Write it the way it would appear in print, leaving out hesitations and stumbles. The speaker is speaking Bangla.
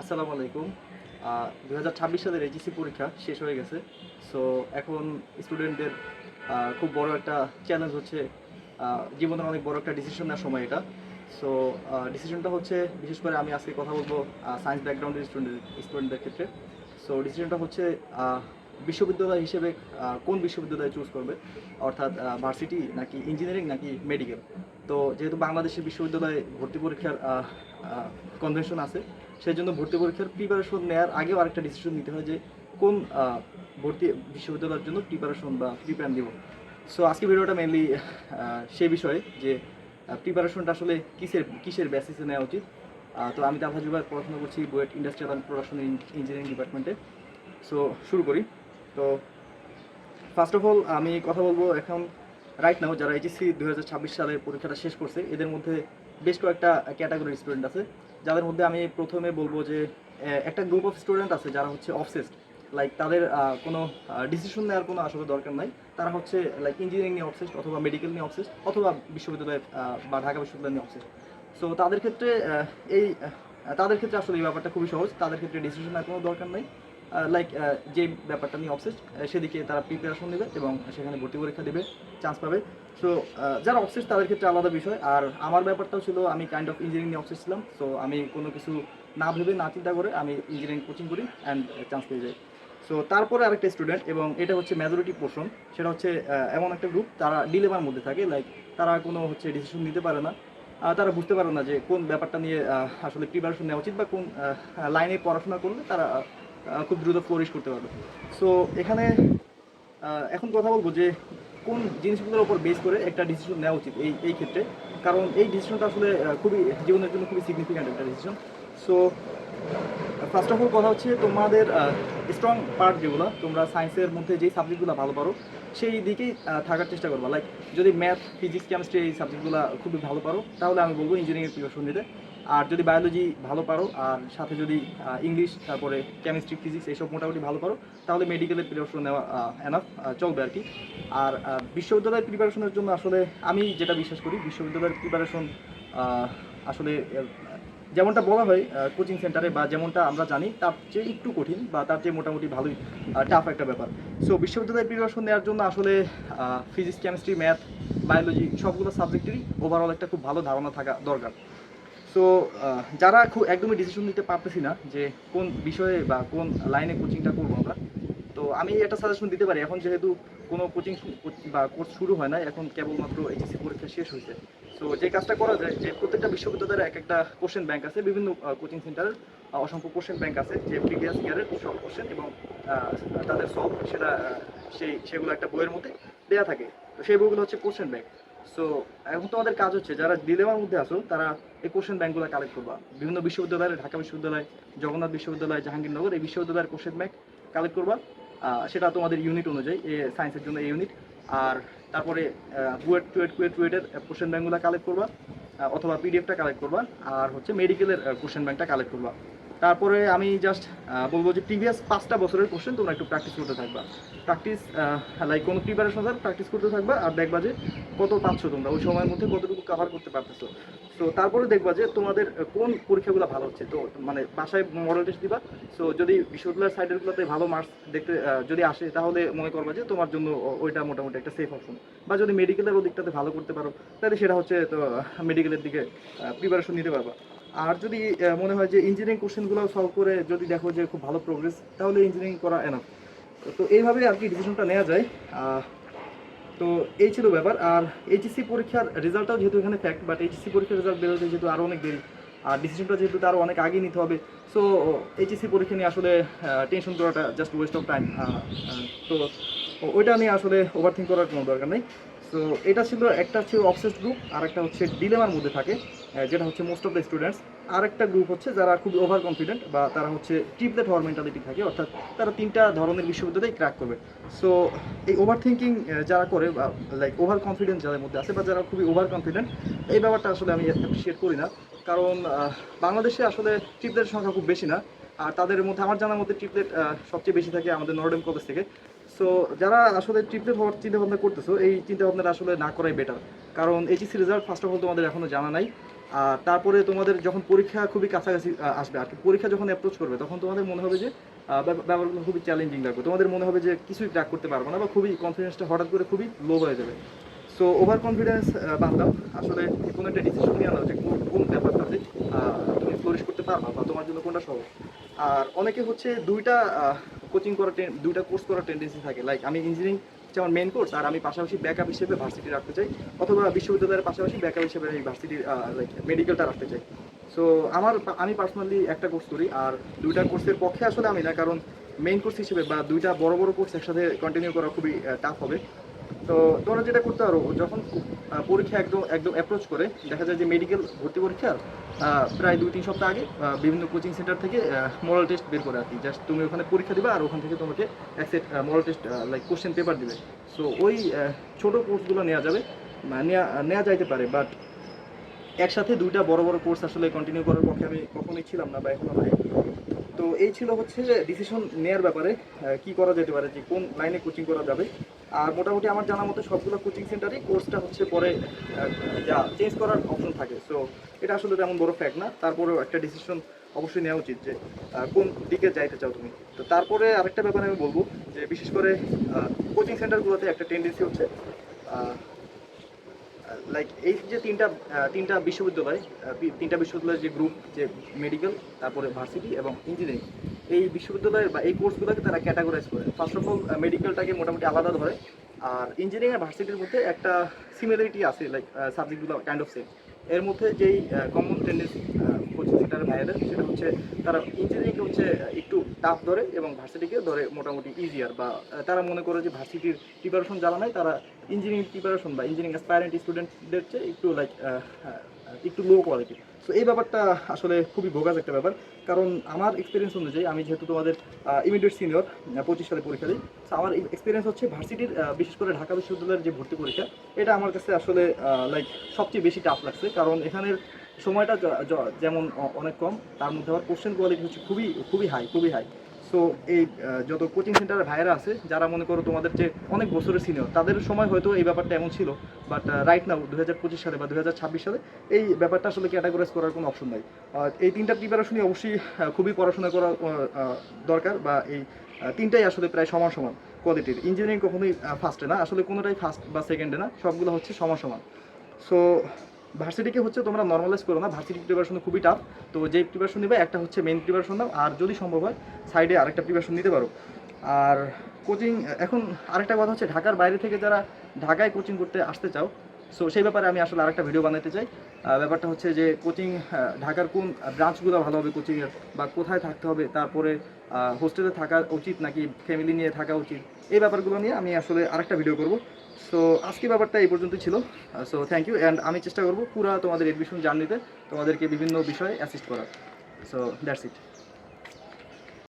আসসালামু আলাইকুম। 2026 সালের এইচএসসি পরীক্ষা শেষ হয়ে গেছে। সো এখন স্টুডেন্টদের খুব বড় একটা চ্যালেঞ্জ হচ্ছে, জীবনের অনেক বড় একটা ডিসিশন নেওয়ার সময় এটা। সো ডিসিশনটা হচ্ছে, বিশেষ করে আমি আজকে কথা বলবো সায়েন্স ব্যাকগ্রাউন্ডের স্টুডেন্টদের ক্ষেত্রে। সো ডিসিশনটা হচ্ছে বিশ্ববিদ্যালয় হিসেবে কোন বিশ্ববিদ্যালয় চুজ করবে, অর্থাৎ ভার্সিটি নাকি ইঞ্জিনিয়ারিং নাকি মেডিকেল। তো যেহেতু বাংলাদেশের বিশ্ববিদ্যালয়ে ভর্তি পরীক্ষার কনভেনশন আছে, সেই জন্য ভর্তি পরীক্ষার প্রিপারেশন নেওয়ার আগেও আরেকটা ডিসিশন নিতে হয় যে কোন ভর্তি বিশ্ববিদ্যালয়ের জন্য প্রিপারেশন বা প্রিপ্যান দিব। সো আজকে ভিডিওটা মেনলি সেই বিষয়ে যে প্রিপারেশনটা আসলে কিসের বেসিসে নেওয়া উচিত। তো আমি তালহা জুবায়ের পড়াশোনা করছি BUET industrial and production engineering ডিপার্টমেন্টে। সো শুরু করি। তো ফার্স্ট অফ অল আমি কথা বলবো এখন রাইট নাও যারা এইচএসসি 2026 সালে পরীক্ষাটা শেষ করছে, এদের মধ্যে বেশ কয়েকটা ক্যাটাগরির স্টুডেন্ট আছে, যাদের মধ্যে আমি প্রথমে বলবো যে একটা গ্রুপ অফ স্টুডেন্ট আছে যারা হচ্ছে অবসেসড, লাইক তাদের কোনো ডিসিশন নেওয়ার কোনো আসলে দরকার নাই। তারা হচ্ছে লাইক ইঞ্জিনিয়ারিং নিয়ে অবসেসড, অথবা মেডিকেল নিয়ে অবসেসড, অথবা বিশ্ববিদ্যালয় বা ঢাকা বিশ্ববিদ্যালয় নিয়ে অবসেসড। সো তাদের ক্ষেত্রে আসলে এই ব্যাপারটা খুবই সহজ, তাদের ক্ষেত্রে ডিসিশন নেওয়ার কোনো দরকার নাই। লাইক যে ব্যাপারটা নিয়ে অবসেসড সেদিকে তারা প্রিপারেশন নেবে এবং সেখানে ভর্তি পরীক্ষা দেবে, চান্স পাবে। সো যারা অবসেসড তাদের ক্ষেত্রে আলাদা বিষয়। আর আমার ব্যাপারটাও ছিল, আমি কাইন্ড অফ ইঞ্জিনিয়ারিং নিয়ে অবসেসড ছিলাম। সো আমি কোনো কিছু না ভেবে না চিন্তা করে আমি ইঞ্জিনিয়ারিং কোচিং করি অ্যান্ড চান্স পেয়ে যাই। সো তারপরে আরেকটা স্টুডেন্ট, এবং এটা হচ্ছে মেজরিটি পোর্শন, সেটা হচ্ছে এমন একটা গ্রুপ তারা ডিলেমার মধ্যে থাকে, লাইক তারা কোনো হচ্ছে ডিসিশন নিতে পারে না। তারা বুঝতে পারে না যে কোন ব্যাপারটা নিয়ে আসলে প্রিপারেশন নেওয়া উচিত, বা কোন লাইনে পড়াশোনা করলে তারা খুব দ্রুত ফ্লোরিশ করতে পারবে। সো এখানে এখন কথা বলবো যে কোন জিনিসগুলোর উপর বেস করে একটা ডিসিশন নেওয়া উচিত এই ক্ষেত্রে, কারণ এই ডিসিশনটা আসলে খুবই জীবনের জন্য খুবই সিগনিফিক্যান্ট একটা decision. So first of all কথা হচ্ছে, তোমাদের স্ট্রং পার্ট যেগুলো, তোমরা সায়েন্সের মধ্যে যেই সাবজেক্টগুলো ভালো পারো সেই দিকেই থাকার চেষ্টা করবা। লাইক যদি ম্যাথ, ফিজিক্স, কেমিস্ট্রি এই সাবজেক্টগুলো খুবই ভালো পারো, তাহলে আমি বলবো ইঞ্জিনিয়ারিং প্রিপারেশন নিতে। আর যদি বায়োলজি ভালো পারো, আর সাথে যদি ইংলিশ, তারপরে কেমিস্ট্রি, ফিজিক্স এইসব মোটামুটি ভালো পারো, তাহলে মেডিকেলের প্রিপারেশন নেওয়া এনাফ, চলবে আর কি। আর বিশ্ববিদ্যালয়ের প্রিপারেশনের জন্য আসলে আমি যেটা বিশ্বাস করি, বিশ্ববিদ্যালয়ের প্রিপারেশন আসলে যেমনটা বলা হয় কোচিং সেন্টারে, বা যেমনটা আমরা জানি তার চেয়ে একটু কঠিন, বা তার চেয়ে মোটামুটি ভালোই টাফ একটা ব্যাপার। সো বিশ্ববিদ্যালয়ের প্রিপারেশন নেওয়ার জন্য আসলে ফিজিক্স, কেমিস্ট্রি, ম্যাথ, বায়োলজি সবগুলো সাবজেক্টেরই ওভারঅল একটা খুব ভালো ধারণা থাকা দরকার। সো যারা খুব একদমই ডিসিশন নিতে পারতেছি না যে কোন বিষয়ে বা কোন লাইনে কোচিংটা করবো আমরা, তো আমি একটা সাজেশন দিতে পারি। এখন যেহেতু কোনো কোচিং বা কোর্স শুরু হয় না, এখন কেবলমাত্র এইচএসসি পরীক্ষা শেষ হয়েছে। সো যে কাজটা করা যায়, যে প্রত্যেকটা বিশ্ববিদ্যালয়ের এক একটা কোশ্চেন ব্যাংক আছে, বিভিন্ন কোচিং সেন্টারের অসংখ্য কোশ্চেন ব্যাংক আছে, যে প্রিভিয়াস ইয়ারের সব কোশ্চেন এবং তাদের সলভ সেটা সেগুলো একটা বইয়ের মধ্যে দেওয়া থাকে। তো সেই বইগুলো হচ্ছে কোশ্চেন ব্যাংক। সো এখন তোমাদের কাজ হচ্ছে, যারা ডিলেমার মধ্যে আছো তারা এই কোশ্চেন ব্যাংকগুলো কালেক্ট করবা। বিভিন্ন বিশ্ববিদ্যালয়ের, ঢাকা বিশ্ববিদ্যালয়, জগন্নাথ বিশ্ববিদ্যালয়, জাহাঙ্গীরনগর, এই বিশ্ববিদ্যালয়ের কোশ্চেন ব্যাংক কালেক্ট করবা। সেটা তোমাদের ইউনিট অনুযায়ী, সায়েন্সের জন্য এই ইউনিট। আর তারপরে কুয়েটের কোশ্চেন ব্যাংকগুলো কালেক্ট করবা, অথবা পিডিএফটা কালেক্ট করবা। আর হচ্ছে মেডিকেলের কোশ্চেন ব্যাংকটা কালেক্ট করবা। তারপরে আমি জাস্ট বলবো যে প্রিভিয়াস 5টা বছরের কোশ্চেন তোমরা একটু প্র্যাকটিস করতে থাকবা। প্র্যাকটিস লাইক কোনো প্রিপারেশন ছাড়া প্র্যাকটিস করতে থাকবা, আর দেখবা যে কত পাচ্ছ তোমরা, ওই সময়ের মধ্যে কতটুকু কভার করতে পারতেছো। সো তারপরে দেখবা যে তোমাদের কোন পরীক্ষাগুলো ভালো হচ্ছে। তো মানে বাসায় মডেল টেস্ট দিবা। সো যদি বিশ্ববিদ্যালয়ের সাইডেরগুলোতে ভালো মার্কস দেখতে যদি আসে, তাহলে মনে করবা যে তোমার জন্য ওইটা মোটামুটি একটা সেফ অপশন। বা যদি মেডিকেলের ওদিকটাতে ভালো করতে পারো, তাহলে সেটা হচ্ছে তো মেডিকেলের দিকে প্রিপারেশন নিতে পারবা। আর যদি মনে হয় যে ইঞ্জিনিয়ারিং কোশ্চেনগুলো সলভ করে যদি দেখো যে খুব ভালো প্রোগ্রেস, তাহলে ইঞ্জিনিয়ারিং করা এনাফ। তো এইভাবে আর কি ডিসিশনটা নেওয়া যায়। তো এই ছিল ব্যাপার। আর এইচএসসি পরীক্ষার রেজাল্টটাও যেহেতু এখানে ফ্যাক্ট, বাট এইচএসসি পরীক্ষার রেজাল্ট বেরোতে যেহেতু আরও অনেক দেরি, আর ডিসিশনটা যেহেতু তারও অনেক আগে নিতে হবে। সো এইচএসসি পরীক্ষা নিয়ে আসলে টেনশন করাটা জাস্ট ওয়েস্ট অফ টাইম। তো ওইটা নিয়ে আসলে ওভারথিঙ্ক করার কোনো দরকার নেই। সো এটা ছিল, একটা ছিল অবসেসড গ্রুপ, আর একটা হচ্ছে ডিলেমার মধ্যে থাকে, যেটা হচ্ছে মোস্ট অফ দ্য স্টুডেন্টস। আর একটা গ্রুপ হচ্ছে যারা খুব ওভার কনফিডেন্ট, বা তারা হচ্ছে ট্রিপলেট হওয়ার মেন্টালিটি থাকে, অর্থাৎ তারা 3টা ধরনের বিশ্ববিদ্যালয়ে ক্র্যাক করবে। সো এই ওভার থিঙ্কিং যারা করে, বা লাইক ওভার কনফিডেন্স যাদের মধ্যে আছে, বা যারা খুবই ওভার কনফিডেন্ট, এই ব্যাপারটা আসলে আমি অ্যাপ্রিসিয়েট করি না। কারণ বাংলাদেশে আসলে ট্রিপলেটের সংখ্যা খুব বেশি না। আর তাদের মধ্যে আমার জানার মধ্যে ট্রিপলেট সবচেয়ে বেশি থাকে আমাদের নর্ডেম কলেজ থেকে। সো যারা আসলে ট্রিপলেট হওয়ার চিন্তা ভাবনা করতেছো, এই চিন্তা ভাবনাটা আসলে না করাই বেটার। কারণ HSC result first of all তোমাদের এখনো জানা নাই। আর তারপরে তোমাদের যখন পরীক্ষা খুবই কাছাকাছি আসবে আর কি, পরীক্ষা যখন অ্যাপ্রোচ করবে তখন তোমাদের মনে হবে যে ব্যাপারগুলো খুবই চ্যালেঞ্জিং লাগবে, তোমাদের মনে হবে যে কিছুই ট্র্যাক করতে পারবো না বা খুবই কনফিডেন্সটা হঠাৎ করে খুবই লো হয়ে যাবে। সো ওভার কনফিডেন্স বাদ আসলে কোনো একটা ডিসিশন নিয়ে নাও যে কোন ব্যাপারটাতে তুমি ফ্লোরিশ করতে পারবা বা তোমার জন্য কোনটা সহজ। আর অনেকে হচ্ছে দুইটা কোচিং করার দুইটা কোর্স করার টেন্ডেন্সি থাকে, লাইক আমি ইঞ্জিনিয়ারিং হচ্ছে আমার মেন কোর্স আর আমি পাশাপাশি ব্যাকআপ হিসেবে ভার্সিটি রাখতে চাই, অথবা বিশ্ববিদ্যালয়ের পাশাপাশি ব্যাকআপ হিসেবে এই ভার্সিটির লাইক মেডিকেলটা রাখতে চাই। সো আমি পার্সোনালি একটা কোর্স করি, আর দুইটা কোর্সের পক্ষে আসলে আমি না, কারণ মেইন কোর্স হিসেবে বা দুইটা বড় বড় কোর্স একসাথে কন্টিনিউ করা খুবই টাফ হবে। তো তোমরা যেটা করতে পারো, যখন পরীক্ষা একদম একদম অ্যাপ্রোচ করে দেখা যায় যে মেডিকেল ভর্তি পরীক্ষার প্রায় 2-3 সপ্তাহ আগে বিভিন্ন কোচিং সেন্টার থেকে মরাল টেস্ট বের করে আর কি, জাস্ট তুমি ওখানে পরীক্ষা দিবা আর ওখান থেকে তোমাকে এক সেট মরাল টেস্ট লাইক কোশ্চেন পেপার দিবে। সো ওই ছোটো কোর্সগুলো নেওয়া যাবে, নেওয়া যাইতে পারে, বাট একসাথে দুইটা বড় বড় কোর্স আসলে কন্টিনিউ করার পক্ষে আমি কখনোই ছিলাম না বা এখনো নাই। তো এই ছিল হচ্ছে যে ডিসিশন নেওয়ার ব্যাপারে কি করা যেতে পারে, যে কোন লাইনে কোচিং করা যাবে। আর মোটামুটি আমার জানা মতো সবগুলো কোচিং সেন্টারই কোর্সটা হচ্ছে পরে যা চেঞ্জ করার অপশন থাকে। সো এটা আসলে তেমন বড় ফ্যাক্ট না, তারপরেও একটা ডিসিশন অবশ্যই নেওয়া উচিত যে কোন দিকে যাইতে চাও তুমি। তো তারপরে আরেকটা ব্যাপারে আমি বলবো যে বিশেষ করে কোচিং সেন্টারগুলোতে একটা টেন্ডেন্সি হচ্ছে লাইক এই যে তিনটা বিশ্ববিদ্যালয়, তিনটা বিশ্ববিদ্যালয়ের যে গ্রুপ, যে মেডিকেল, তারপরে ভার্সিটি এবং ইঞ্জিনিয়ারিং, এই বিশ্ববিদ্যালয়ের বা এই কোর্সগুলোকে তারা ক্যাটাগরাইজ করে। ফার্স্ট অফ অল মেডিকেলটাকে মোটামুটি আলাদা ধরে, আর ইঞ্জিনিয়ারিং আর ভার্সিটির মধ্যে একটা সিমিলারিটি আছে, লাইক সাবজেক্টগুলো কাইন্ড অফ সেম। এর মধ্যে যেই কমন টেন্ডেন্সি কোচিং সেন্টারের ভাইয়াদের, সেটা হচ্ছে তারা ইঞ্জিনিয়ারিংকে হচ্ছে একটু টাফ ধরে এবং ভার্সিটিকে ধরে মোটামুটি ইজিয়ার, বা তারা মনে করে যে ভার্সিটির প্রিপারেশন যারা নাই তারা ইঞ্জিনিয়ারিং প্রিপারেশন বা ইঞ্জিনিয়ারিং অ্যাসপায়ারেন্ট স্টুডেন্টদের চেয়ে একটু লাইক একটু লো কোয়ালিটি। সো এই ব্যাপারটা আসলে খুবই বোগাস একটা ব্যাপার, কারণ আমার এক্সপিরিয়েন্স অনুযায়ী, আমি যেহেতু তোমাদের ইমিডিয়েট সিনিয়র 25 সালে পরীক্ষা দিই, সো আমার এক্সপিরিয়েন্স হচ্ছে ভার্সিটির বিশেষ করে ঢাকা বিশ্ববিদ্যালয়ের যে ভর্তি পরীক্ষা, এটা আমার কাছে আসলে লাইক সবচেয়ে বেশি টাফ লাগছে, কারণ এখানের সময়টা যেমন অনেক কম, তার মধ্যে আবার কোশ্চেন কোয়ালিটি হচ্ছে খুবই খুবই হাই, খুবই হাই। সো এই যত কোচিং সেন্টারের ভাইয়েরা আছে যারা মনে করো তোমাদের যে অনেক বছরের সিনিয়র, তাদের সময় হয়তো এই ব্যাপারটা এমন ছিল, বাট রাইট নাও 2025 সালে বা 2026 সালে এই ব্যাপারটা আসলে ক্যাটাগরাইজ করার কোনো অপশন নাই। এই তিনটা প্রিপারেশনই অবশ্যই খুবই পড়াশোনা করা দরকার, বা এই তিনটাই আসলে প্রায় সমান সমান কোয়ালিটির। ইঞ্জিনিয়ারিং কখনোই ফার্স্টে না, আসলে কোনোটাই ফার্স্ট বা সেকেন্ডে না, সবগুলো হচ্ছে সমান সমান। সো ভার্সিটিকে হচ্ছে তোমরা নর্মালাইজ করো না, ভার্সিটি প্রিপারেশন খুবই টাফ। তো যেই প্রিপারেশন নিবে একটা হচ্ছে মেইন প্রিপারেশন নাও, আর যদি সম্ভব হয় সাইডে আরেকটা প্রিপারেশন নিতে পারো। আর কোচিং এখন আরেকটা কথা হচ্ছে, ঢাকার বাইরে থেকে যারা ঢাকায় কোচিং করতে আসতে চাও, সো সেই ব্যাপারে আমি আসলে আরেকটা ভিডিও বানাতে চাই। ব্যাপারটা হচ্ছে যে কোচিং ঢাকার কোন ব্রাঞ্চগুলো ভালো হবে কোচিংয়ের, বা কোথায় থাকতে হবে, তারপরে হোস্টেলে থাকা উচিত নাকি ফ্যামিলি নিয়ে থাকা উচিত, এই ব্যাপারগুলো নিয়ে আমি আসলে আরেকটা ভিডিও করব। সো আজকে ব্যাপারটা এই পর্যন্তই ছিল। সো থ্যাংক ইউ, অ্যান্ড আমি চেষ্টা করবো পুরো তোমাদের এডমিশন জার্নিতে তোমাদেরকে বিভিন্ন বিষয়ে অ্যাসিস্ট করার। So that's it.